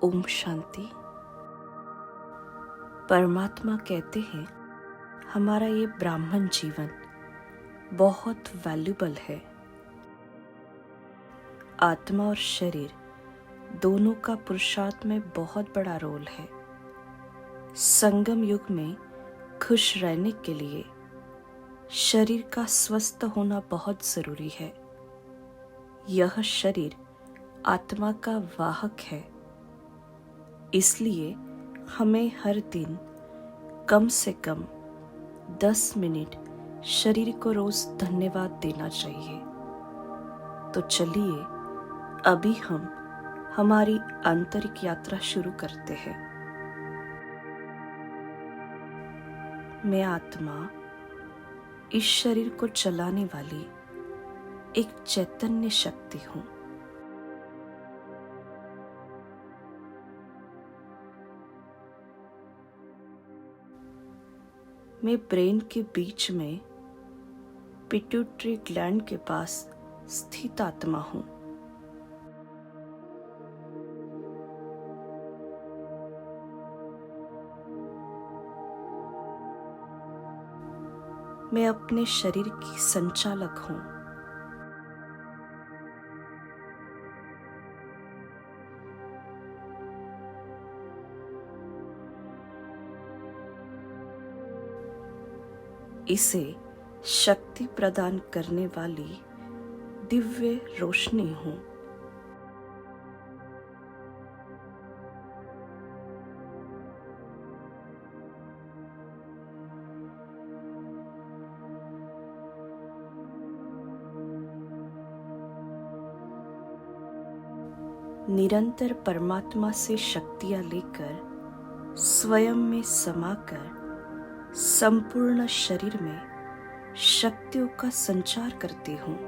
ओम शांति। परमात्मा कहते हैं हमारा ये ब्राह्मण जीवन बहुत वैल्यूबल है। आत्मा और शरीर दोनों का पुरुषार्थ में बहुत बड़ा रोल है। संगम युग में खुश रहने के लिए शरीर का स्वस्थ होना बहुत जरूरी है। यह शरीर आत्मा का वाहक है, इसलिए हमें हर दिन कम से कम 10 मिनट शरीर को रोज धन्यवाद देना चाहिए। तो चलिए अभी हम हमारी आंतरिक यात्रा शुरू करते हैं। मैं आत्मा इस शरीर को चलाने वाली एक चैतन्य शक्ति हूँ। मैं ब्रेन के बीच में पिट्यूटरी ग्लैंड के पास स्थित आत्मा हूँ। मैं अपने शरीर की संचालक हूँ। इसे शक्ति प्रदान करने वाली दिव्य रोशनी हूँ। निरंतर परमात्मा से शक्तियाँ लेकर स्वयं में समाकर संपूर्ण शरीर में शक्तियों का संचार करती हूँ।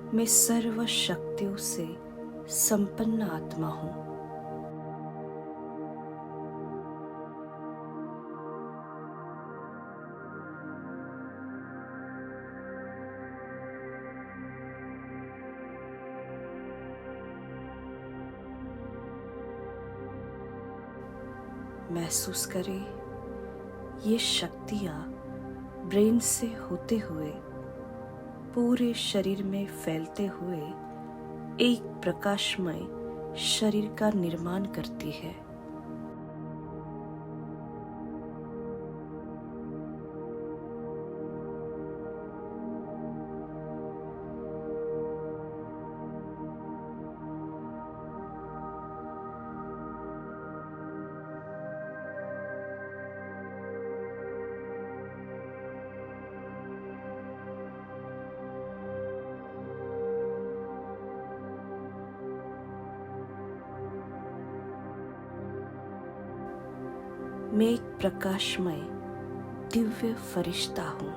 मैं सर्व शक्तियों से संपन्न आत्मा हूँ। महसूस करें ये शक्तियाँ ब्रेन से होते हुए पूरे शरीर में फैलते हुए एक प्रकाशमय शरीर का निर्माण करती है। मैं एक प्रकाशमय दिव्य फरिश्ता हूँ।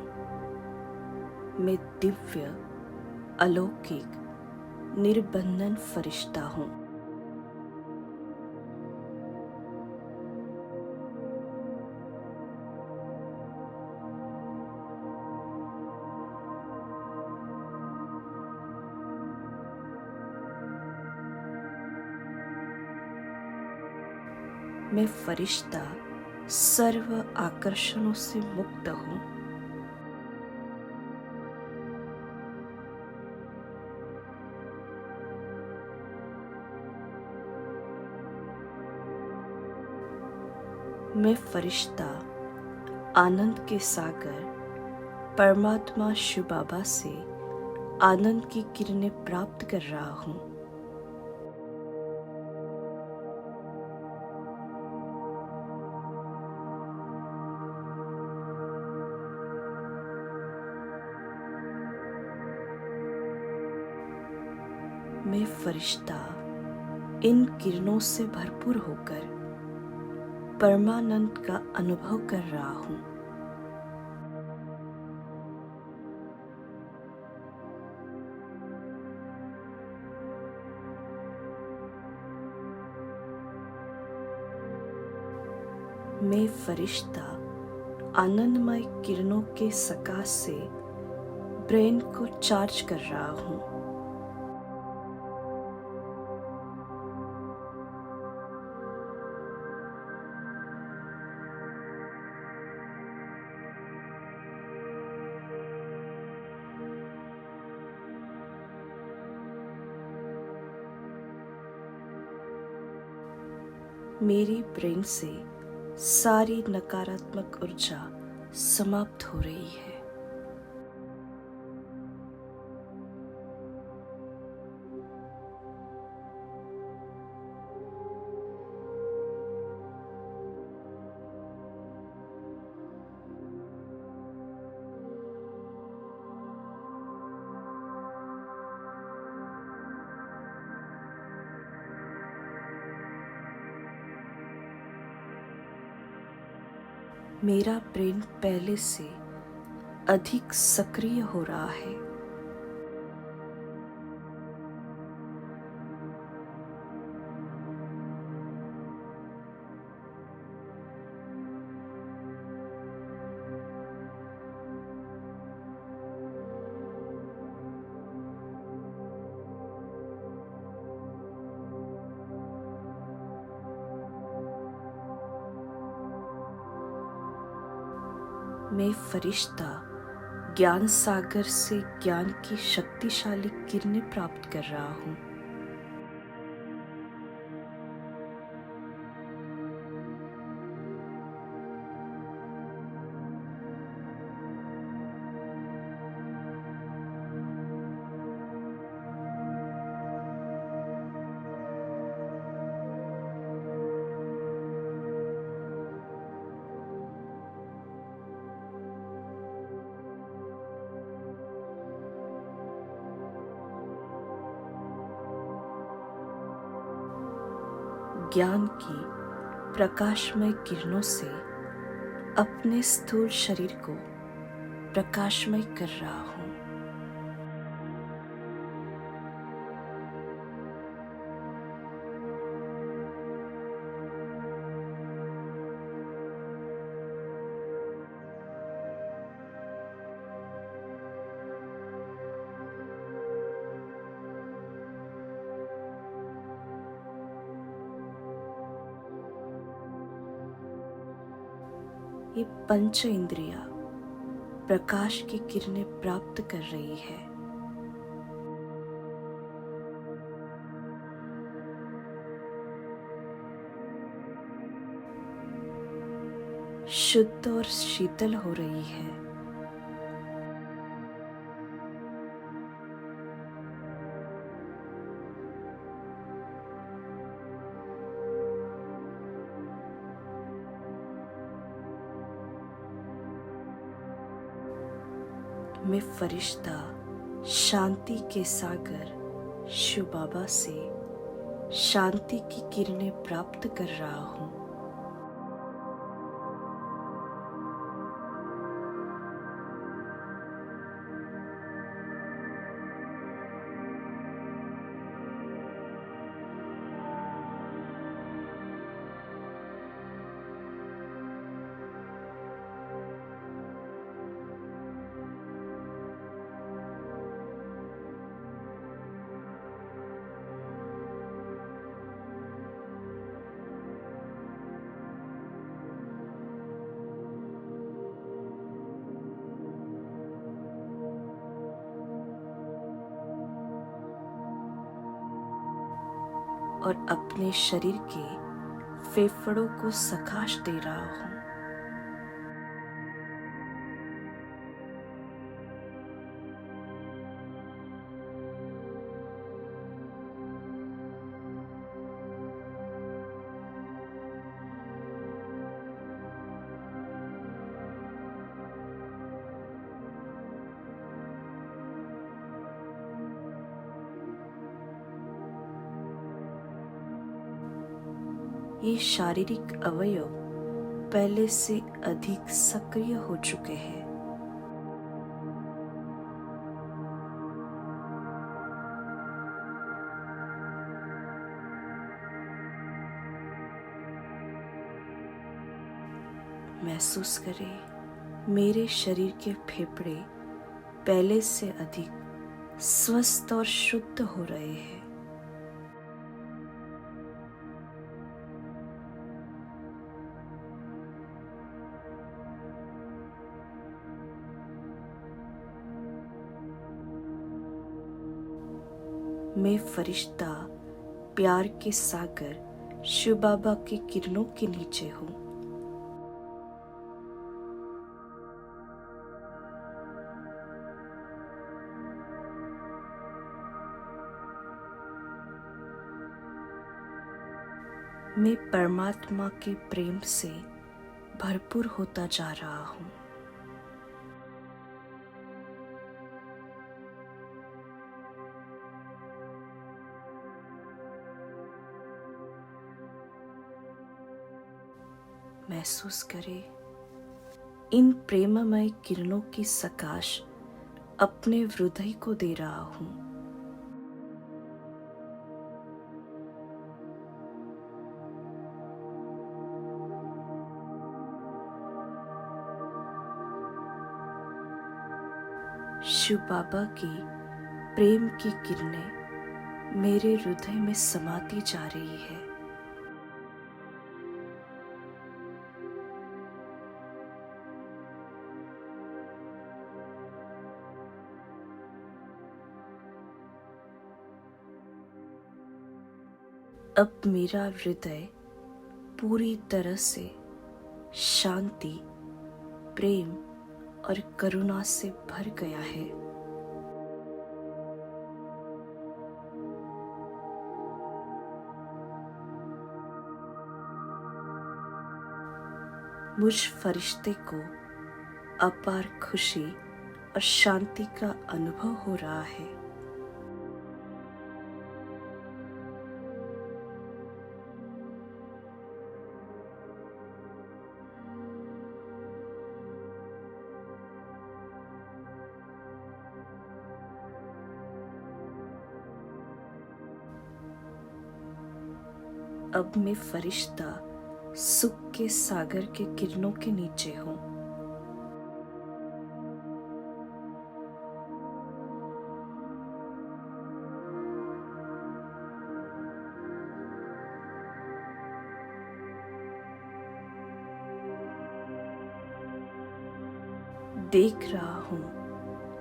मैं दिव्य अलौकिक निर्बंधन फरिश्ता हूँ। मैं फरिश्ता सर्व आकर्षणों से मुक्त हूँ। मैं फरिश्ता आनंद के सागर परमात्मा शिव बाबा से आनंद की किरणें प्राप्त कर रहा हूँ। मैं फरिश्ता इन किरणों से भरपूर होकर परमानंद का अनुभव कर रहा हूँ। मैं फरिश्ता आनंदमय किरणों के सकाश से ब्रेन को चार्ज कर रहा हूँ। मेरी ब्रेन से सारी नकारात्मक ऊर्जा समाप्त हो रही है। मेरा ब्रेन पहले से अधिक सक्रिय हो रहा है। मैं फरिश्ता ज्ञान सागर से ज्ञान की शक्तिशाली किरणें प्राप्त कर रहा हूँ। ज्ञान की प्रकाशमय किरणों से अपने स्थूल शरीर को प्रकाशमय कर रहा हूँ। ये पंच इंद्रियां प्रकाश की किरणें प्राप्त कर रही है। शुद्ध और शीतल हो रही है। मैं फरिश्ता शांति के सागर शिव बाबा से शांति की किरणें प्राप्त कर रहा हूँ। और अपने शरीर के फेफड़ों को सकाश दे रहा हूँ। ये शारीरिक अवयव पहले से अधिक सक्रिय हो चुके हैं। महसूस करें मेरे शरीर के फेफड़े पहले से अधिक स्वस्थ और शुद्ध हो रहे हैं। मैं फरिश्ता प्यार के सागर शिव बाबा के किरणों के नीचे हूँ। मैं परमात्मा के प्रेम से भरपूर होता जा रहा हूँ। महसूस करें इन प्रेममय किरणों की सकाश अपने हृदय को दे रहा हूँ। शिव बाबा की प्रेम की किरणें मेरे हृदय में समाती जा रही है। अब मेरा हृदय पूरी तरह से शांति, प्रेम और करुणा से भर गया है। मुझ फरिश्ते को अपार खुशी और शांति का अनुभव हो रहा है। अब मैं फरिश्ता सुख के सागर के किरणों के नीचे हूँ। देख रहा हूँ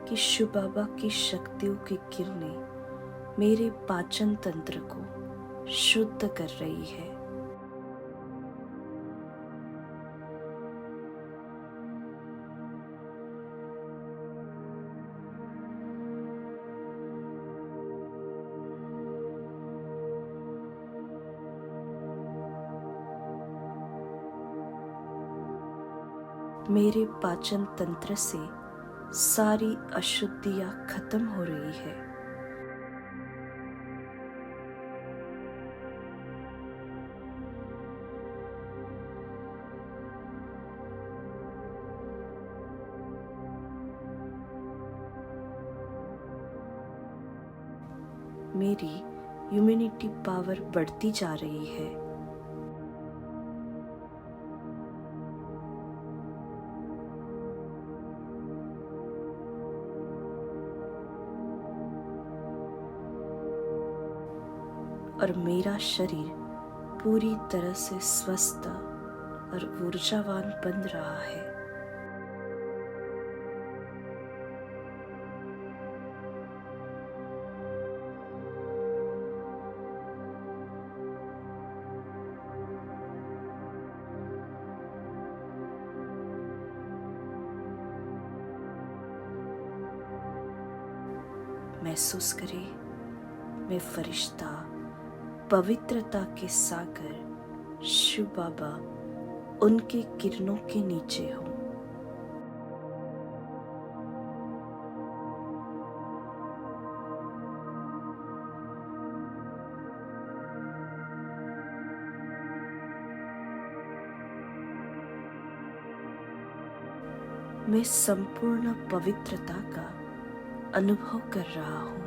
कि शिव बाबा की शक्तियों की किरणें मेरे पाचन तंत्र को शुद्ध कर रही है। मेरे पाचन तंत्र से सारी अशुद्धियां खत्म हो रही है। मेरी इम्यूनिटी पावर बढ़ती जा रही है। और मेरा शरीर पूरी तरह से स्वस्थ और ऊर्जावान बन रहा है। महसूस करें मैं फरिश्ता पवित्रता के सागर शिव बाबा उनके किरणों के नीचे हूँ। मैं संपूर्ण पवित्रता का अनुभव कर रहा हूँ।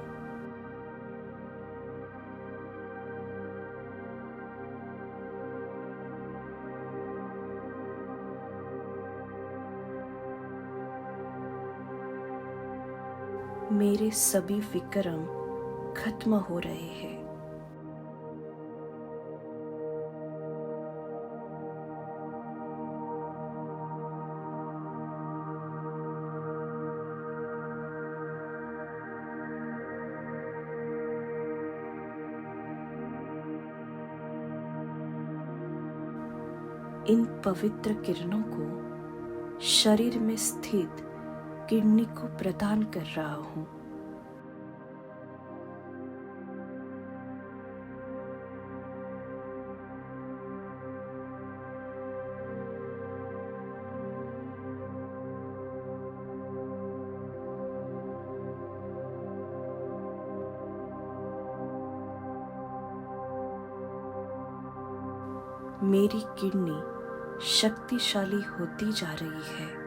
मेरे सभी विक्रम खत्म हो रहे हैं। इन पवित्र किरणों को शरीर में स्थित किडनी को प्रदान कर रहा हूं। मेरी किडनी शक्तिशाली होती जा रही है।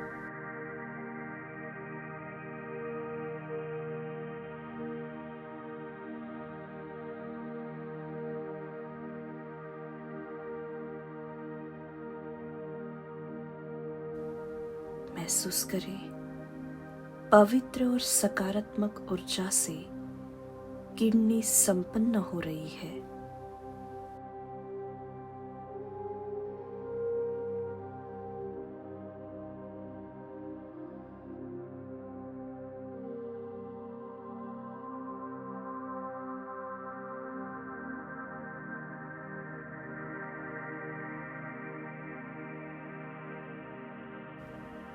महसूस करें, पवित्र और सकारात्मक ऊर्जा से किडनी संपन्न हो रही है।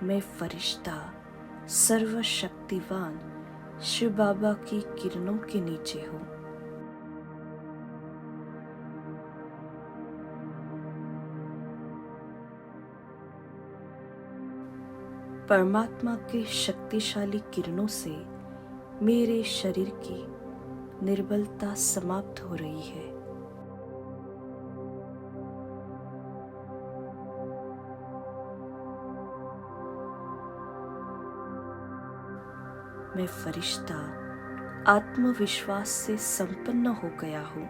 मैं फरिश्ता सर्वशक्तिवान शिव बाबा की किरणों के नीचे हूँ। परमात्मा के शक्तिशाली किरणों से मेरे शरीर की निर्बलता समाप्त हो रही है। मैं फरिश्ता आत्मविश्वास से संपन्न हो गया हूँ।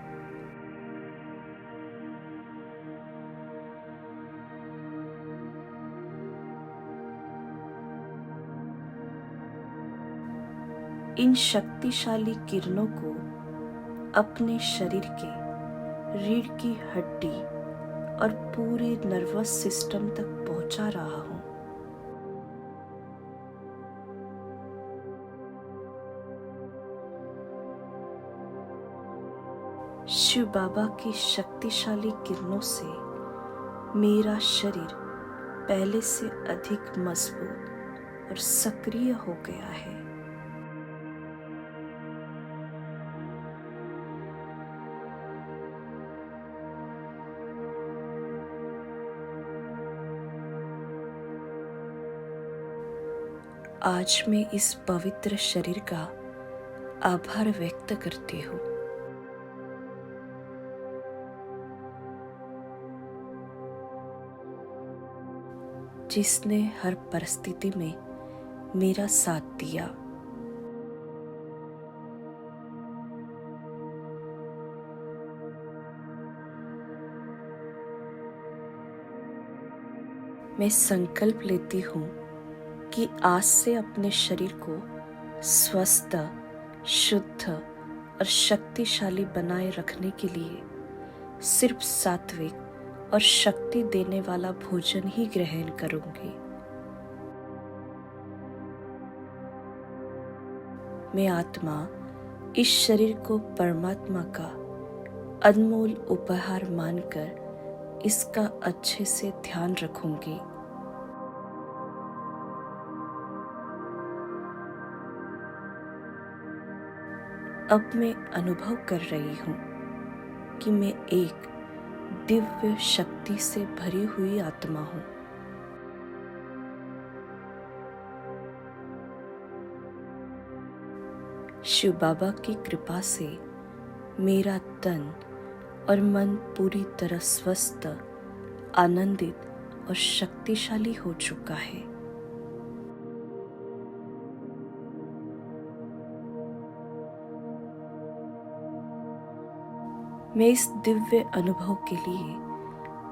इन शक्तिशाली किरणों को अपने शरीर के रीढ़ की हड्डी और पूरे नर्वस सिस्टम तक पहुंचा रहा हूँ। शिव बाबा की शक्तिशाली किरणों से मेरा शरीर पहले से अधिक मजबूत और सक्रिय हो गया है। आज मैं इस पवित्र शरीर का आभार व्यक्त करती हूँ। जिसने हर परिस्थिति में मेरा साथ दिया। मैं संकल्प लेती हूँ कि आज से अपने शरीर को स्वस्थ, शुद्ध और शक्तिशाली बनाए रखने के लिए सिर्फ सात्विक और शक्ति देने वाला भोजन ही ग्रहण करूंगी। मैं आत्मा इस शरीर को परमात्मा का अनमोल उपहार मानकर इसका अच्छे से ध्यान रखूंगी। अब मैं अनुभव कर रही हूँ कि मैं एक दिव्य शक्ति से भरी हुई आत्मा हूँ। शिव बाबा की कृपा से मेरा तन और मन पूरी तरह स्वस्थ, आनंदित और शक्तिशाली हो चुका है। मैं इस दिव्य अनुभव के लिए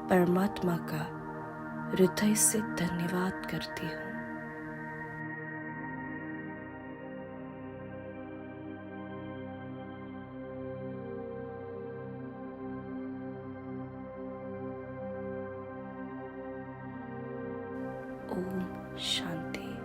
परमात्मा का हृदय से धन्यवाद करती हूँ। ओम शांति।